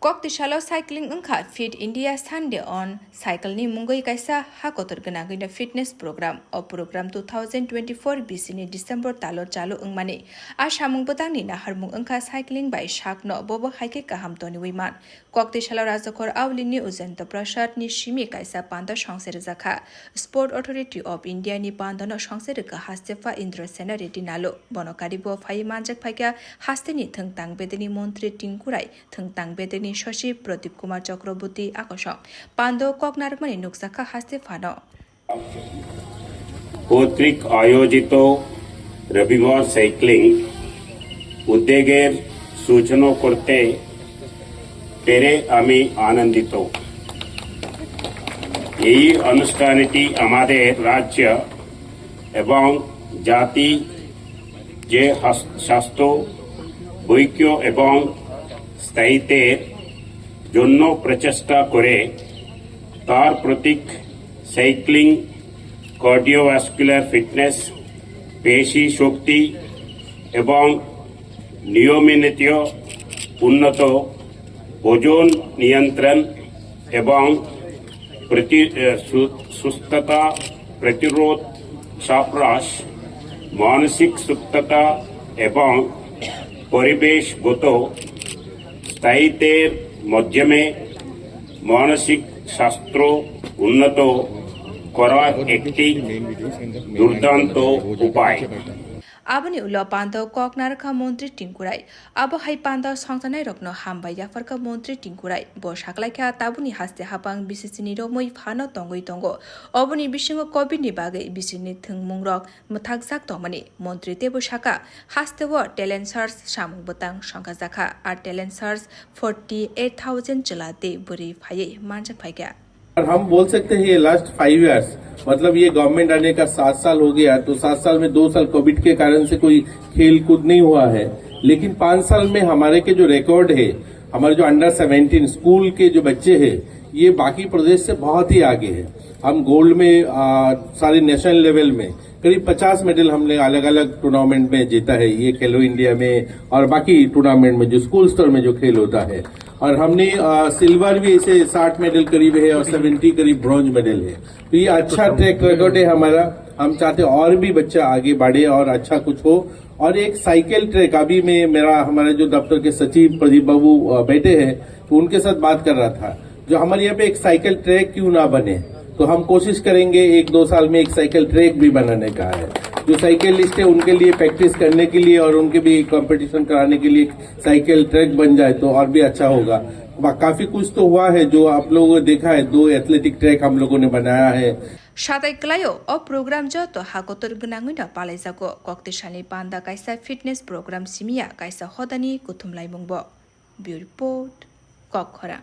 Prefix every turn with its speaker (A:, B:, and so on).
A: Koktisalo cycling ungkha Fit India Sunday on cycle ni mungoi kaisa hakotor gana gina fitness program o program 2024 BC ni December talo chalo ungmani ashamung butang ni naharmung ungkha cycling by shak no bobo haike kaham toni wiman Koktisalo rajakor awli ni uzenta prasad ni shimi kaisa panda songsajakha Sport Authority of India ni panda no songsajakha hastefa Indra Sena Reddy nalo bonokaribo phai manjak phaikia haste ni thangtang bedeni মন্ত্রী টিংকুরাই thangtang bedeni সচিব প্রদীপ কুমার চক্রবর্তী আকর্ষণ পান্দ ককনারমণি নুকসাখা হাসতে Fanon
B: কর্তৃক আয়োজিত রবিবার cycling উদ্যোগের সূচনা করতে পেরে আমি আনন্দিত এই অনুষ্ঠানটি আমাদের রাজ্য এবং জাতি যে স্বাস্থ্য ঐক্য এবং স্থায়িত্বের জন্য প্রচেষ্টা করে তার প্রতীক সাইক্লিং কার্ডিওভাস্কুলার ফিটনেস পেশি শক্তি এবং নিয়মিত উন্নত ওজন নিয়ন্ত্রণ এবং সুস্থতা প্রতিরোধ সাপ্রাস মানসিক সুস্থতা এবং পরিবেশগত স্থায়িত্বের মাধ্যমে মানসিক স্বাস্থ্য উন্নত করার একটি দুর্দান্ত উপায়
A: Abani ulo panda koknarka মন্ত্রী টিংকুরাই abo hai panda songsanai rokno hamba yafarka মন্ত্রী টিংকুরাই bo saklaikha tabuni haste hapang bisisini romoi phano tongoi tongo oboni bisingo covid ni bagai bisini thungmung rok mthakjak tongmani মন্ত্রী tebo shaka haste wo talent search samung botang songsajakha ar talent search 48000 chalate buri phai manjak phaikya
C: हम बोल सकते हैं ये last 5 years मतलब ये government आने का 7 साल हो गया तो 7 साल में 2 साल कोविड के कारण से कोई खेल कूद नहीं हुआ है लेकिन 5 साल में हमारे के जो रिकॉर्ड है हमारे जो अंडर 17 स्कूल के जो बच्चे हैं ये बाकी प्रदेश से बहुत ही आगे है हम गोल्ड में सारे नेशनल लेवल में करीब 50 मेडल हमने अलग अलग टूर्नामेंट में जीता है ये खेलो इंडिया में और बाकी टूर्नामेंट में जो स्कूल स्तर में जो खेल होता है और हमने सिल्वर भी ऐसे 60 मेडल करीब है और 70 करीब ब्रॉन्ज मेडल है तो ये अच्छा ट्रैक रिकॉर्ड है हमारा हम चाहते और भी बच्चा आगे बढ़े और अच्छा कुछ हो और एक साइकिल ट्रैक अभी में हमारे जो दफ्तर के सचिव प्रदीप बाबू बैठे हैं तो उनके साथ बात कर रहा था जो हमारे यहाँ पे एक साइकिल ट्रैक क्यों ना बने तो हम कोशिश करेंगे 1-2 साल में एक साइकिल ट्रैक भी बनाने का है जो साइकिलिस्ट है उनके लिए प्रैक्टिस करने के लिए और उनके भी कंपटीशन कराने के लिए साइकिल ट्रैक बन जाए तो और भी अच्छा होगा काफी कुछ तो हुआ है जो आप लोगों ने देखा है 2 एथलेटिक ट्रैक हम लोगों ने बनाया है
A: Shatai klayo o program joto hakotor gnangwina palaijago koktisani panda kaisa fitness program simia kaisa hodani kuthumlai mungbo Bureau Report Kokhara